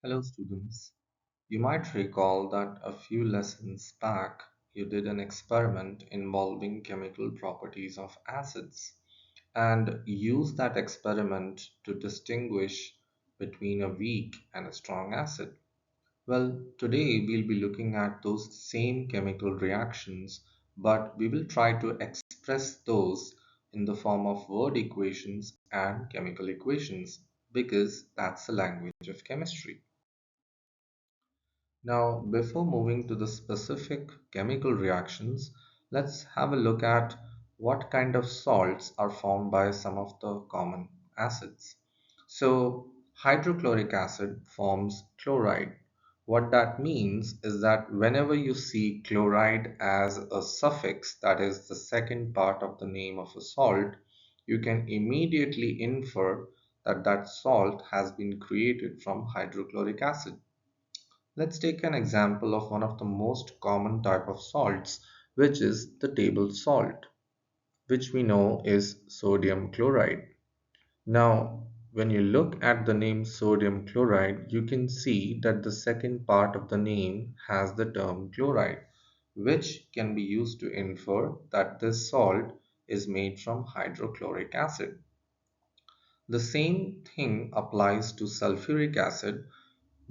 Hello, students. You might recall that a few lessons back you did an experiment involving chemical properties of acids and used that experiment to distinguish between a weak and a strong acid. Well, today we'll be looking at those same chemical reactions, but we will try to express those in the form of word equations and chemical equations because that's the language of chemistry. Now, before moving to the specific chemical reactions, let's have a look at what kind of salts are formed by some of the common acids. So, hydrochloric acid forms chloride. What that means is that whenever you see chloride as a suffix, that is the second part of the name of a salt, you can immediately infer that that salt has been created from hydrochloric acid. Let's take an example of one of the most common type of salts, which is the table salt, which we know is sodium chloride. Now, when you look at the name sodium chloride, you can see that the second part of the name has the term chloride, which can be used to infer that this salt is made from hydrochloric acid. The same thing applies to sulfuric acid,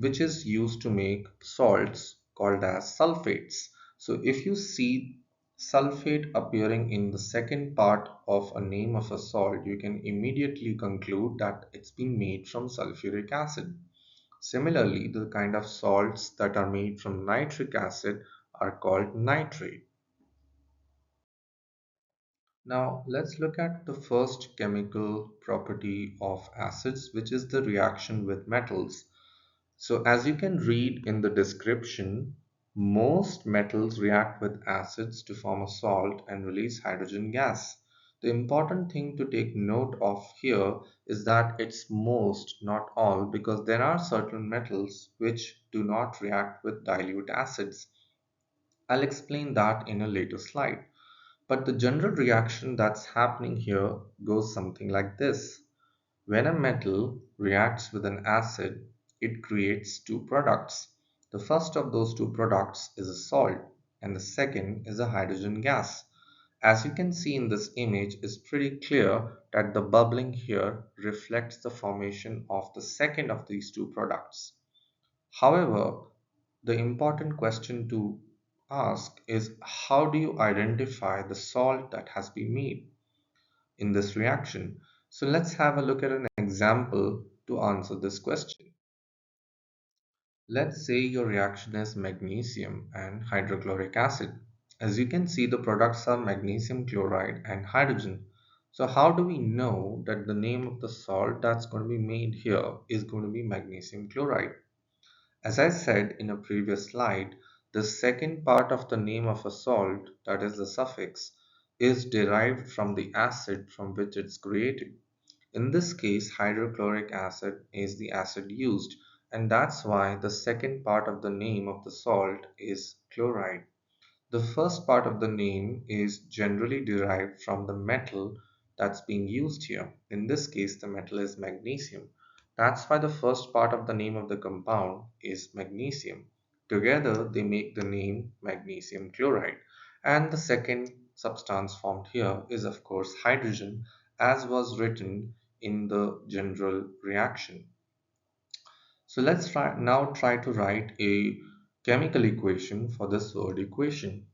which is used to make salts called as sulfates. So if you see sulfate appearing in the second part of a name of a salt, you can immediately conclude that it's been made from sulfuric acid. Similarly, the kind of salts that are made from nitric acid are called nitrate. Now let's look at the first chemical property of acids, which is the reaction with metals. So as you can read in the description, most metals react with acids to form a salt and release hydrogen gas. The important thing to take note of here is that it's most, not all, because there are certain metals which do not react with dilute acids. I'll explain that in a later slide. But the general reaction that's happening here goes something like this. When a metal reacts with an acid, it creates two products. The first of those two products is a salt, and the second is a hydrogen gas. As you can see in this image, it's pretty clear that the bubbling here reflects the formation of the second of these two products. However, the important question to ask is how do you identify the salt that has been made in this reaction? So let's have a look at an example to answer this question. Let's say your reaction is magnesium and hydrochloric acid. As you can see, the products are magnesium chloride and hydrogen. So how do we know that the name of the salt that's going to be made here is going to be magnesium chloride? As I said in a previous slide, the second part of the name of a salt, that is the suffix, is derived from the acid from which it's created. In this case, hydrochloric acid is the acid used, and that's why the second part of the name of the salt is chloride. The first part of the name is generally derived from the metal that's being used here. In this case, the metal is magnesium. That's why the first part of the name of the compound is magnesium. Together, they make the name magnesium chloride. And the second substance formed here is, of course, hydrogen, as was written in the general reaction. So let's try to write a chemical equation for this word equation.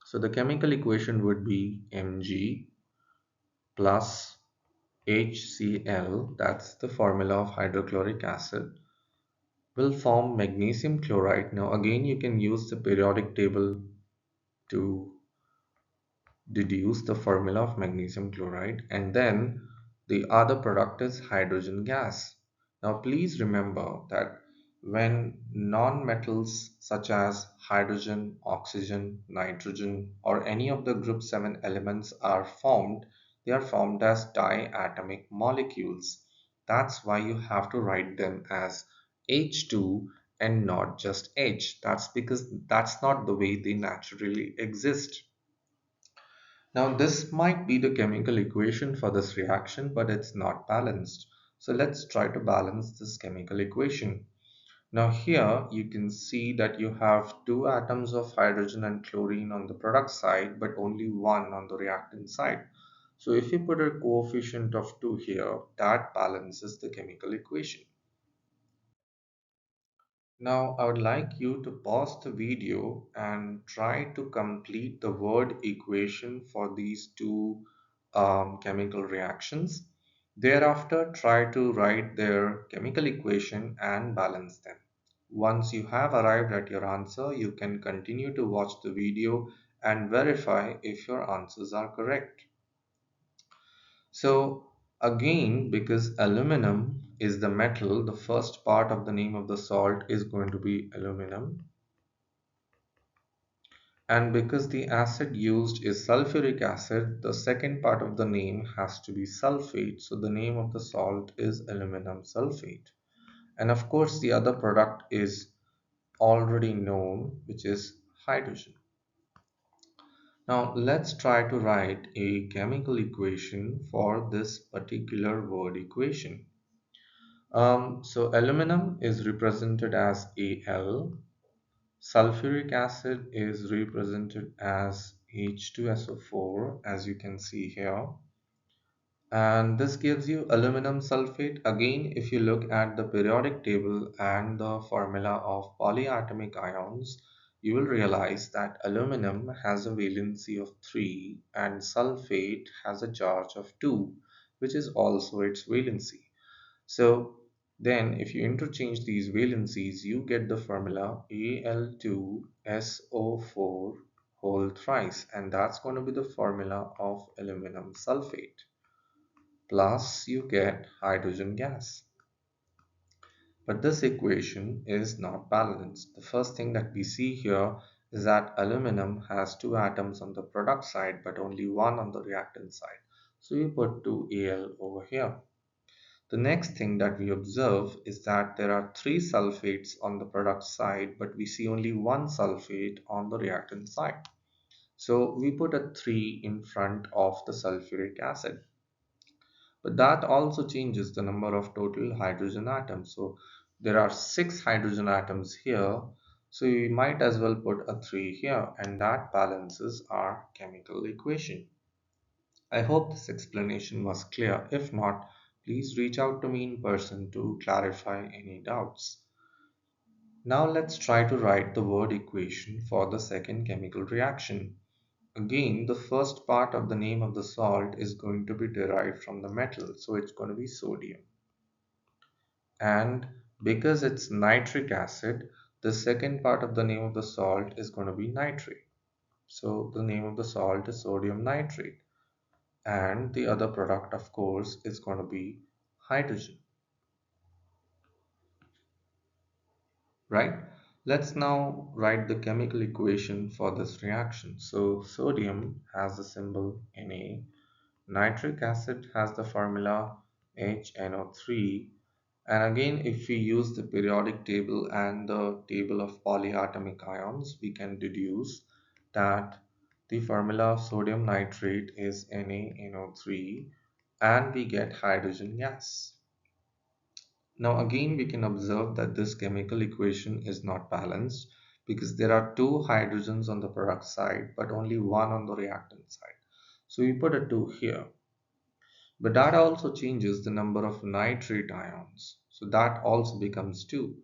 So the chemical equation would be Mg plus HCl, that's the formula of hydrochloric acid, will form magnesium chloride. Now again you can use the periodic table to deduce the formula of magnesium chloride, and then the other product is hydrogen gas. Now please remember that when non-metals such as hydrogen, oxygen, nitrogen or any of the group 7 elements are formed, they are formed as diatomic molecules. That's why you have to write them as H2 and not just H. That's because that's not the way they naturally exist. Now this might be the chemical equation for this reaction, but it's not balanced. So let's try to balance this chemical equation. Now here you can see that you have two atoms of hydrogen and chlorine on the product side, but only one on the reactant side. So if you put a coefficient of 2 here, that balances the chemical equation. Now I would like you to pause the video and try to complete the word equation for these two chemical reactions. Thereafter, try to write their chemical equation and balance them. Once you have arrived at your answer, you can continue to watch the video and verify if your answers are correct. So again, because aluminum is the metal, the first part of the name of the salt is going to be aluminum. And because the acid used is sulfuric acid, the second part of the name has to be sulfate. So the name of the salt is aluminum sulfate. And of course, the other product is already known, which is hydrogen. Now let's try to write a chemical equation for this particular word equation. So aluminum is represented as Al, sulfuric acid is represented as H2SO4, as you can see here. And this gives you aluminum sulfate. Again, if you look at the periodic table and the formula of polyatomic ions, you will realize that aluminum has a valency of 3 and sulfate has a charge of 2, which is also its valency. So then if you interchange these valencies, you get the formula Al2SO4 whole thrice, and that's going to be the formula of aluminum sulfate. Plus you get hydrogen gas. But this equation is not balanced. The first thing that we see here is that aluminum has two atoms on the product side but only one on the reactant side. So we put 2Al over here. The next thing that we observe is that there are three sulfates on the product side, but we see only one sulfate on the reactant side. So we put a 3 in front of the sulfuric acid. But that also changes the number of total hydrogen atoms. So there are 6 hydrogen atoms here. So we might as well put a 3 here, and that balances our chemical equation. I hope this explanation was clear. If not, please reach out to me in person to clarify any doubts. Now let's try to write the word equation for the second chemical reaction. Again, the first part of the name of the salt is going to be derived from the metal, so it's going to be sodium. And because it's nitric acid, the second part of the name of the salt is going to be nitrate. So the name of the salt is sodium nitrate. And the other product, of course, is going to be hydrogen, right? Let's now write the chemical equation for this reaction. So sodium has the symbol Na, nitric acid has the formula HNO3, and again if we use the periodic table and the table of polyatomic ions, we can deduce that the formula of sodium nitrate is NaNO3 and we get hydrogen gas. Now again we can observe that this chemical equation is not balanced because there are two hydrogens on the product side but only one on the reactant side. So we put a 2 here. But that also changes the number of nitrate ions. So that also becomes 2.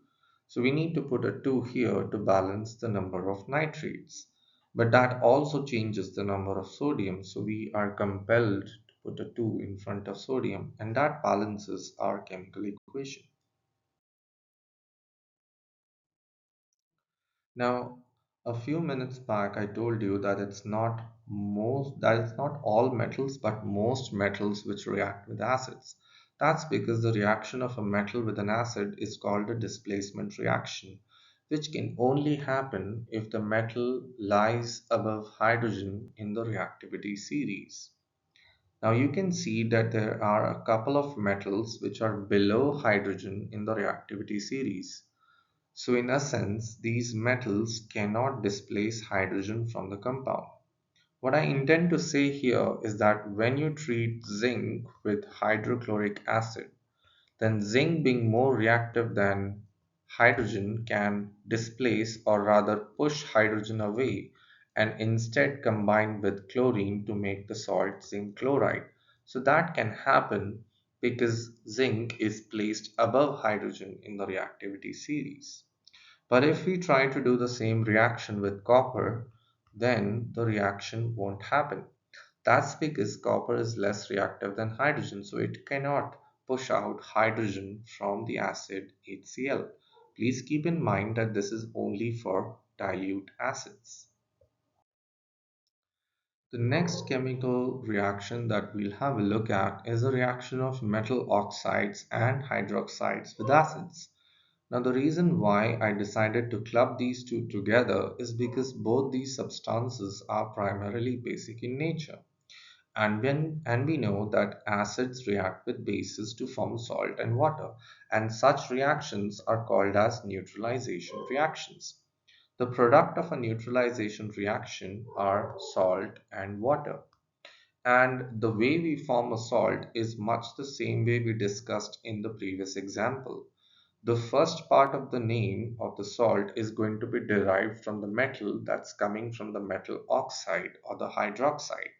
So we need to put a 2 here to balance the number of nitrates. But that also changes the number of sodium. So we are compelled to put a 2 in front of sodium, and that balances our chemical equation. Now, a few minutes back, I told you that it's not all metals, but most metals which react with acids. That's because the reaction of a metal with an acid is called a displacement reaction, which can only happen if the metal lies above hydrogen in the reactivity series. Now you can see that there are a couple of metals which are below hydrogen in the reactivity series. So in essence, these metals cannot displace hydrogen from the compound. What I intend to say here is that when you treat zinc with hydrochloric acid, then zinc being more reactive than hydrogen can displace or rather push hydrogen away and instead combine with chlorine to make the salt zinc chloride. So that can happen because zinc is placed above hydrogen in the reactivity series. But if we try to do the same reaction with copper, then the reaction won't happen. That's because copper is less reactive than hydrogen, so it cannot push out hydrogen from the acid HCl. Please keep in mind that this is only for dilute acids. The next chemical reaction that we'll have a look at is a reaction of metal oxides and hydroxides with acids. Now, the reason why I decided to club these two together is because both these substances are primarily basic in nature. And we know that acids react with bases to form salt and water, and such reactions are called as neutralization reactions. The product of a neutralization reaction are salt and water. And the way we form a salt is much the same way we discussed in the previous example. The first part of the name of the salt is going to be derived from the metal that's coming from the metal oxide or the hydroxide.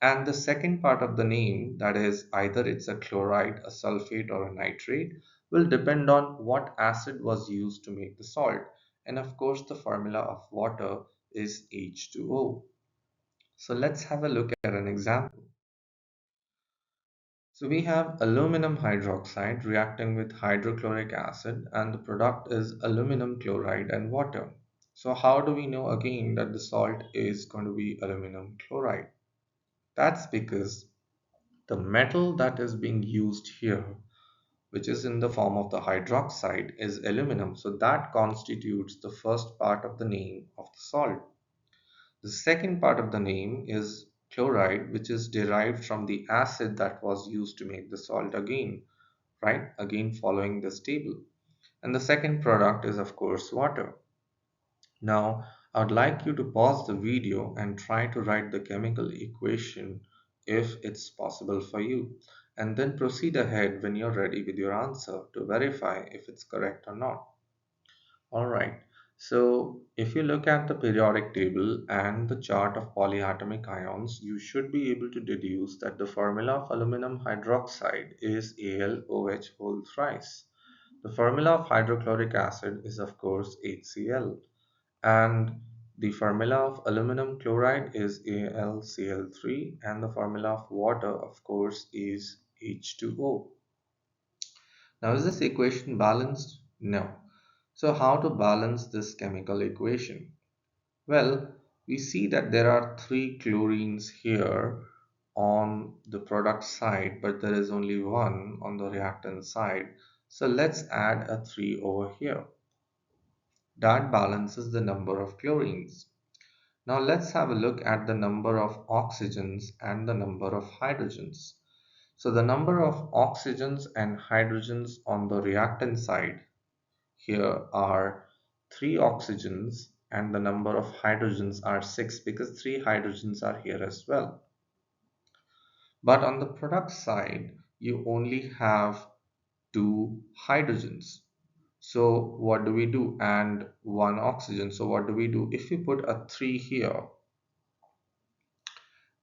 And the second part of the name, that is either it's a chloride, a sulfate, or a nitrate, will depend on what acid was used to make the salt. And of course, the formula of water is H2O. So let's have a look at an example. So we have aluminum hydroxide reacting with hydrochloric acid, and the product is aluminum chloride and water. So how do we know again that the salt is going to be aluminum chloride? That's because the metal that is being used here, which is in the form of the hydroxide, is aluminum. So that constitutes the first part of the name of the salt. The second part of the name is chloride, which is derived from the acid that was used to make the salt again, right? Again, following this table. And the second product is, of course, water. Now, I would like you to pause the video and try to write the chemical equation if it's possible for you, and then proceed ahead when you're ready with your answer to verify if it's correct or not. Alright, so if you look at the periodic table and the chart of polyatomic ions, you should be able to deduce that the formula of aluminum hydroxide is AlOH whole thrice. The formula of hydrochloric acid is of course HCl, and the formula of aluminum chloride is AlCl3, and the formula of water of course is H2O. Now, is this equation balanced? No. So how to balance this chemical equation? Well, we see that there are three chlorines here on the product side, but there is only one on the reactant side. So let's add a 3 over here. That balances the number of chlorines. Now let's have a look at the number of oxygens and the number of hydrogens. So the number of oxygens and hydrogens on the reactant side here are 3 oxygens, and the number of hydrogens are 6 because 3 hydrogens are here as well. But on the product side, you only have 2 hydrogens. So what do we do? And 1 oxygen. So what do we do? If we put a 3 here,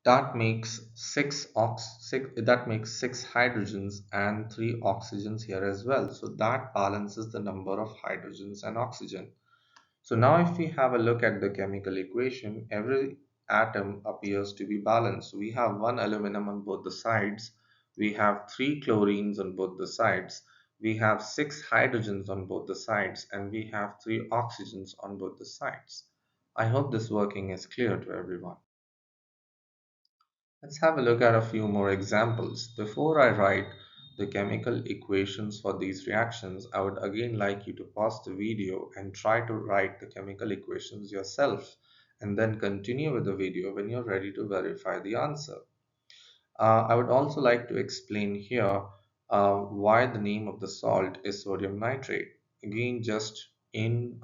that makes 6 hydrogens and 3 oxygens here as well. So that balances the number of hydrogens and oxygen. So now if we have a look at the chemical equation, every atom appears to be balanced. We have 1 aluminum on both the sides, we have 3 chlorines on both the sides, we have 6 hydrogens on both the sides, and we have 3 oxygens on both the sides. I hope this working is clear to everyone. Let's have a look at a few more examples. Before I write the chemical equations for these reactions, I would again like you to pause the video and try to write the chemical equations yourself, and then continue with the video when you're ready to verify the answer. I would also like to explain here why the name of the salt is sodium nitrate. Again, just in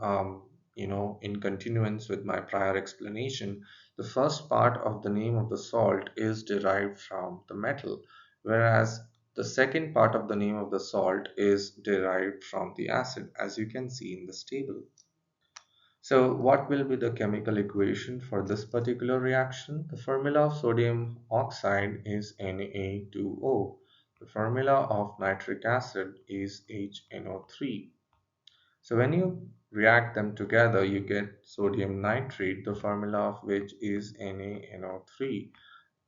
continuance with my prior explanation, the first part of the name of the salt is derived from the metal, whereas The second part of the name of the salt is derived from the acid, as you can see in this table. So what will be the chemical equation for this particular reaction? The formula of sodium oxide is Na2O. The formula of nitric acid is HNO3. So when you react them together, you get sodium nitrate, the formula of which is NaNO3,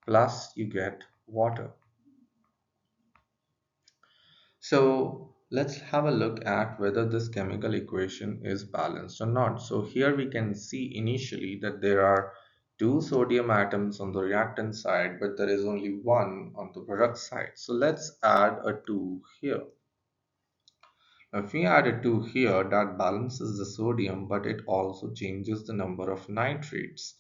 plus you get water. So let's have a look at whether this chemical equation is balanced or not. So here we can see initially that there are two sodium atoms on the reactant side, but there is only one on the product side. So let's add a 2 here. Now, if we add a 2 here, that balances the sodium, but it also changes the number of nitrates.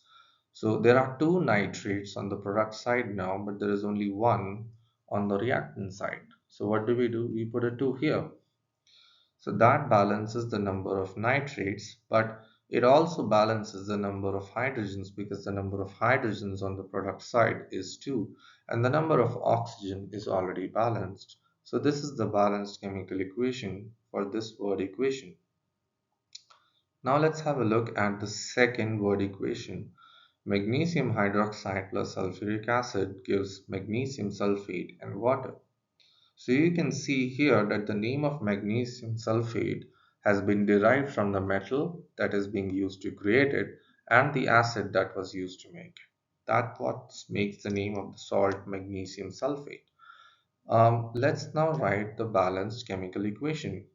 So there are two nitrates on the product side now, but there is only one on the reactant side. So what do? We put a 2 here. So that balances the number of nitrates, but it also balances the number of hydrogens because the number of hydrogens on the product side is 2 and the number of oxygen is already balanced. So this is the balanced chemical equation for this word equation. Now let's have a look at the second word equation. Magnesium hydroxide plus sulfuric acid gives magnesium sulfate and water. So you can see here that the name of magnesium sulfate has been derived from the metal that is being used to create it and the acid that was used to make it. That's what makes the name of the salt magnesium sulfate. Let's now write the balanced chemical equation.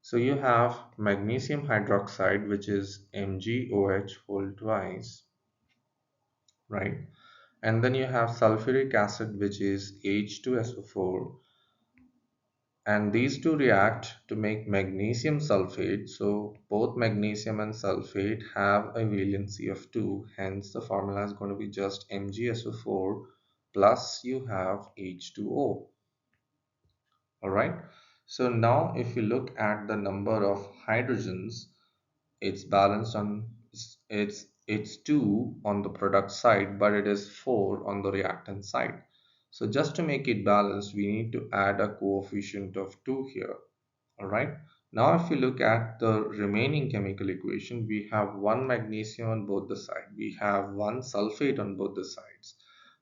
So you have magnesium hydroxide, which is MgOH whole twice, right? And then you have sulfuric acid, which is H2SO4, and these two react to make magnesium sulfate. So both magnesium and sulfate have a valency of 2, hence the formula is going to be just MgSO4 plus you have H2O. All right, so now if you look at the number of hydrogens, it's balanced on it's 2 on the product side, but it is 4 on the reactant side. So just to make it balanced, we need to add a coefficient of 2 here. All right, now if you look at the remaining chemical equation, we have one magnesium on both the sides, we have one sulfate on both the sides,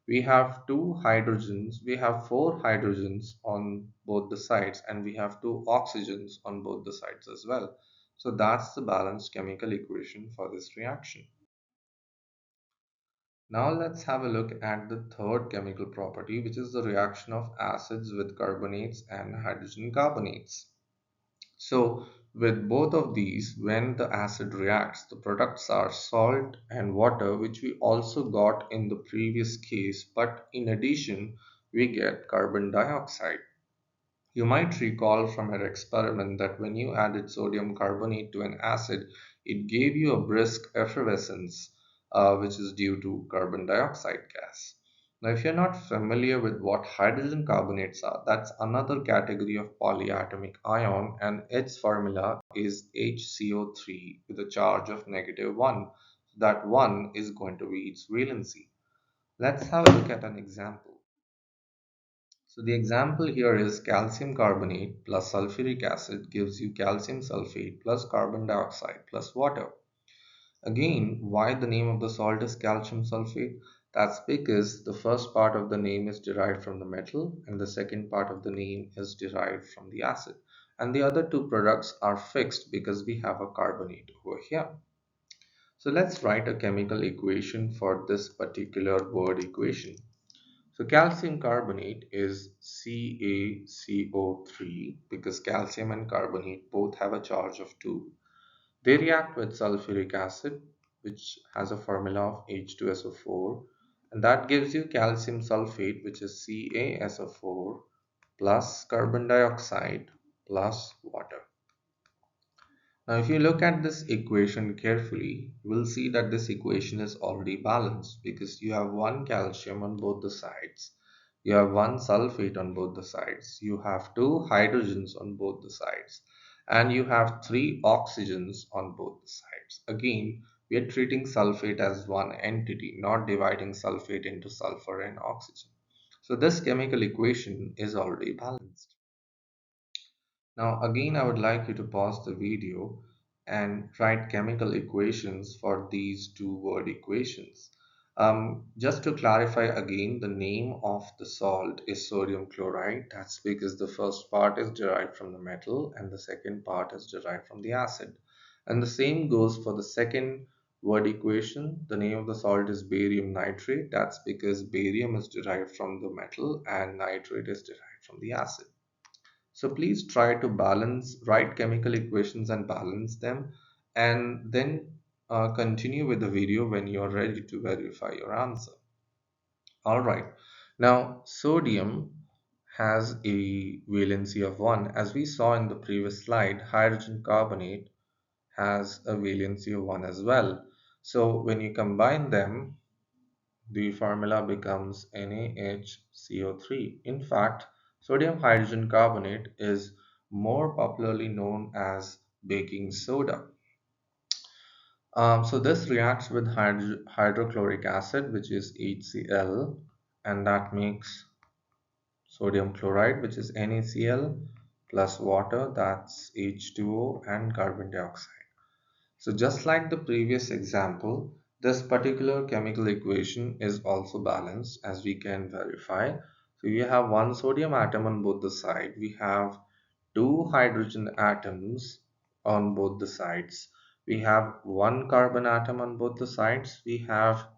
we have two hydrogens, we have four hydrogens on both the sides, and we have two oxygens on both the sides as well. So that's the balanced chemical equation for this reaction. Now let's have a look at the third chemical property, which is the reaction of acids with carbonates and hydrogen carbonates. So with both of these, when the acid reacts, the products are salt and water, which we also got in the previous case, but in addition, we get carbon dioxide. You might recall from our experiment that when you added sodium carbonate to an acid, it gave you a brisk effervescence, which is due to carbon dioxide gas. Now, if you're not familiar with what hydrogen carbonates are, that's another category of polyatomic ion, and its formula is HCO3 with a charge of -1. That 1 is going to be its valency. Let's have a look at an example. So the example here is calcium carbonate plus sulfuric acid gives you calcium sulfate plus carbon dioxide plus water. Again, why the name of the salt is calcium sulfate? That's because the first part of the name is derived from the metal and the second part of the name is derived from the acid. And the other two products are fixed because we have a carbonate over here. So let's write a chemical equation for this particular word equation. So calcium carbonate is CaCO3 because calcium and carbonate both have a charge of 2. They react with sulfuric acid, which has a formula of H2SO4, and that gives you calcium sulfate, which is CaSO4 plus carbon dioxide plus water. Now, if you look at this equation carefully, you will see that this equation is already balanced because you have one calcium on both the sides, you have one sulfate on both the sides, you have two hydrogens on both the sides, and you have three oxygens on both the sides. Again, we are treating sulfate as one entity, not dividing sulfate into sulfur and oxygen. So this chemical equation is already balanced. Now again, I would like you to pause the video and write chemical equations for these two word equations. Just to clarify again, the name of the salt is sodium chloride. That's because the first part is derived from the metal and the second part is derived from the acid. And the same goes for the second word equation. The name of the salt is barium nitrate. That's because barium is derived from the metal and nitrate is derived from the acid. So please try to write chemical equations and balance them, and then continue with the video when you are ready to verify your answer. All right. Now, sodium has a valency of 1. As we saw in the previous slide, hydrogen carbonate has a valency of 1 as well. So when you combine them, the formula becomes NaHCO3. In fact, sodium hydrogen carbonate is more popularly known as baking soda. So this reacts with hydrochloric acid, which is HCl, and that makes sodium chloride, which is NaCl, plus water, that's H2O, and carbon dioxide. So just like the previous example, this particular chemical equation is also balanced, as we can verify. So we have one sodium atom on both the sides. We have two hydrogen atoms on both the sides. We have one carbon atom on both the sides. We have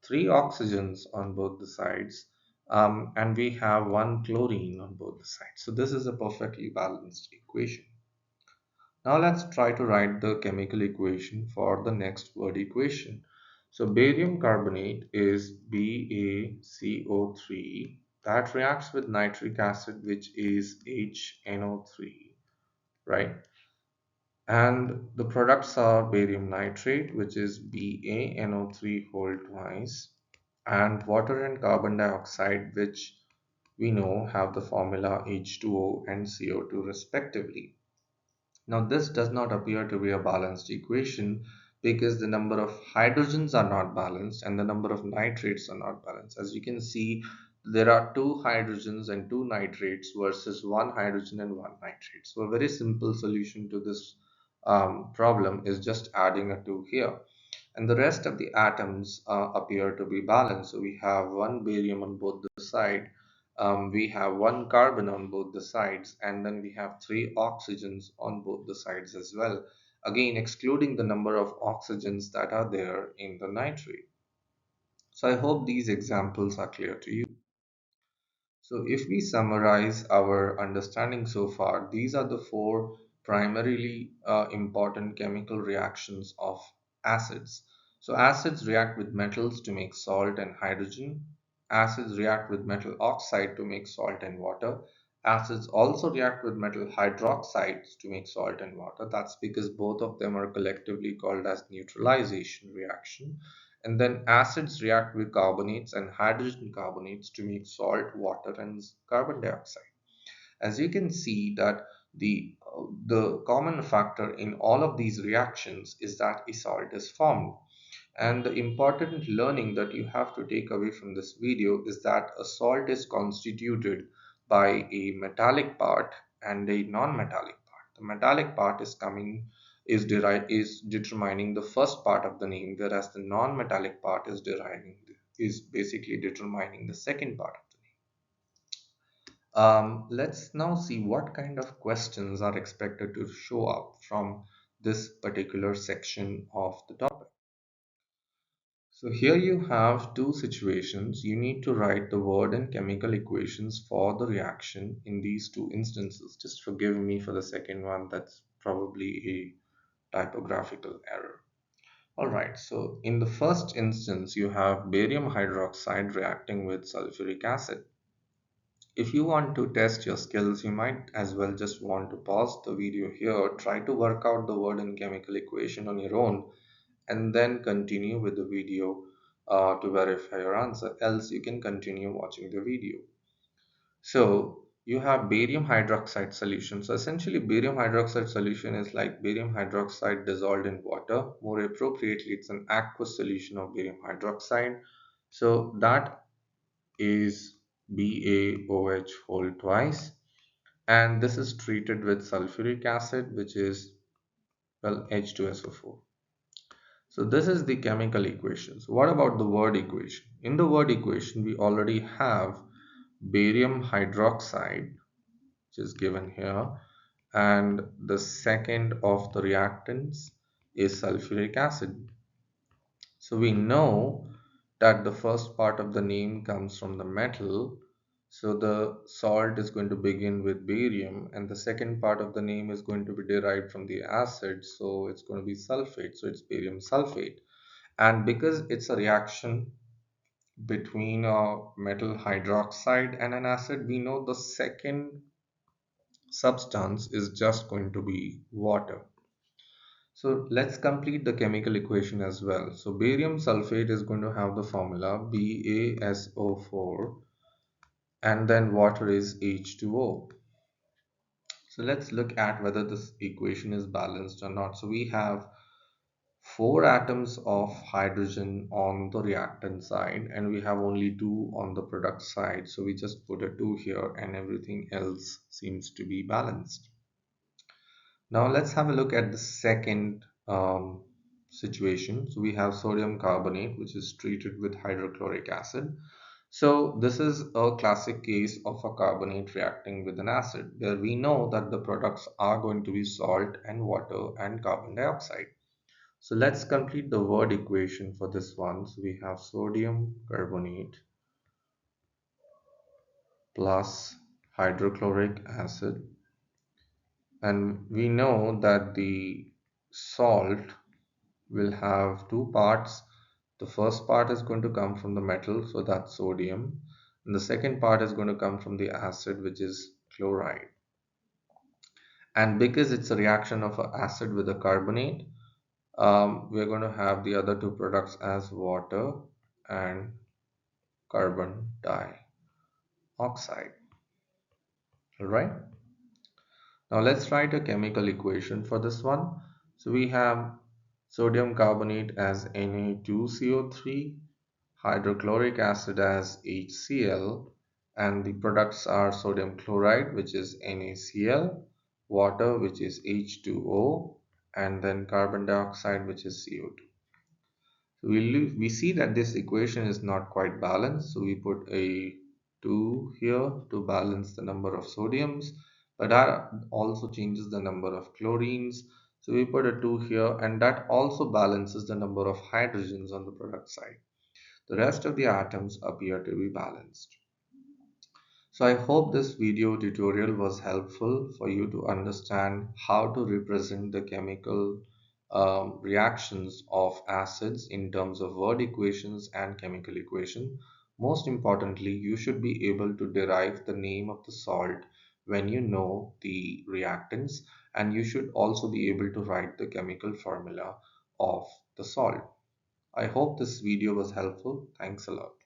three oxygens on both the sides. And we have one chlorine on both the sides. So this is a perfectly balanced equation. Now let's try to write the chemical equation for the next word equation. So barium carbonate is BaCO3 that reacts with nitric acid, which is HNO3, right? And the products are barium nitrate, which is BaNO3 whole twice, and water and carbon dioxide, which we know have the formula H2O and CO2 respectively. Now, this does not appear to be a balanced equation because the number of hydrogens are not balanced and the number of nitrates are not balanced. As you can see, there are two hydrogens and two nitrates versus one hydrogen and one nitrate. So, a very simple solution to this problem is just adding a 2 here, and the rest of the atoms appear to be balanced. So we have one barium on both the side, we have one carbon on both the sides, and then we have three oxygens on both the sides as well. Again, excluding the number of oxygens that are there in the nitrate. So I hope these examples are clear to you. So, if we summarize our understanding so far, these are the four primarily important chemical reactions of acids. So, acids react with metals to make salt and hydrogen. Acids react with metal oxide to make salt and water. Acids also react with metal hydroxides to make salt and water. That's because both of them are collectively called as neutralization reaction. And then acids react with carbonates and hydrogen carbonates to make salt, water, and carbon dioxide. As you can see that the common factor in all of these reactions is that a salt is formed. And the important learning that you have to take away from this video is that a salt is constituted by a metallic part and a non-metallic part. The metallic part is determining the first part of the name, whereas the non-metallic part is basically determining the second part of the name. Let's now see what kind of questions are expected to show up from this particular section of the topic. So here you have two situations. You need to write the word and chemical equations for the reaction in these two instances. Just forgive me for the second one, that's probably a typographical error. Alright, so in the first instance, you have barium hydroxide reacting with sulfuric acid. If you want to test your skills, you might as well just want to pause the video here, try to work out the word and chemical equation on your own, and then continue with the video to verify your answer. Else, you can continue watching the video. So, you have barium hydroxide solution. So, essentially, barium hydroxide solution is like barium hydroxide dissolved in water. More appropriately, it's an aqueous solution of barium hydroxide. So, that is BaOH whole twice, and this is treated with sulfuric acid, which is, well, H2SO4. So this is the chemical equations. What about the word equation? In the word equation, we already have barium hydroxide, which is given here, and the second of the reactants is sulfuric acid. So we know that the first part of the name comes from the metal. So the salt is going to begin with barium, and the second part of the name is going to be derived from the acid. So it's going to be sulfate. So it's barium sulfate. And because it's a reaction between a metal hydroxide and an acid, we know the second substance is just going to be water. So let's complete the chemical equation as well. So barium sulfate is going to have the formula BaSO4, and then water is H2O. So let's look at whether this equation is balanced or not. So we have four atoms of hydrogen on the reactant side, and we have only two on the product side. So we just put a 2 here, and everything else seems to be balanced. Now let's have a look at the second situation. So we have sodium carbonate, which is treated with hydrochloric acid. So this is a classic case of a carbonate reacting with an acid, where we know that the products are going to be salt and water and carbon dioxide. So let's complete the word equation for this one. So we have sodium carbonate plus hydrochloric acid, and we know that the salt will have two parts. The first part is going to come from the metal, so that's sodium, and the second part is going to come from the acid, which is chloride. And because it's a reaction of an acid with a carbonate, we're going to have the other two products as water and carbon dioxide. All right. Now let's write a chemical equation for this one. So we have sodium carbonate as Na2CO3, hydrochloric acid as HCl, and the products are sodium chloride, which is NaCl, water, which is H2O, and then carbon dioxide, which is CO2. So we see that this equation is not quite balanced. So we put a 2 here to balance the number of sodiums, but that also changes the number of chlorines. So we put a 2 here, and that also balances the number of hydrogens on the product side. The rest of the atoms appear to be balanced. So I hope this video tutorial was helpful for you to understand how to represent the chemical reactions of acids in terms of word equations and chemical equation. Most importantly, you should be able to derive the name of the salt when you know the reactants, and you should also be able to write the chemical formula of the salt. I hope this video was helpful. Thanks a lot.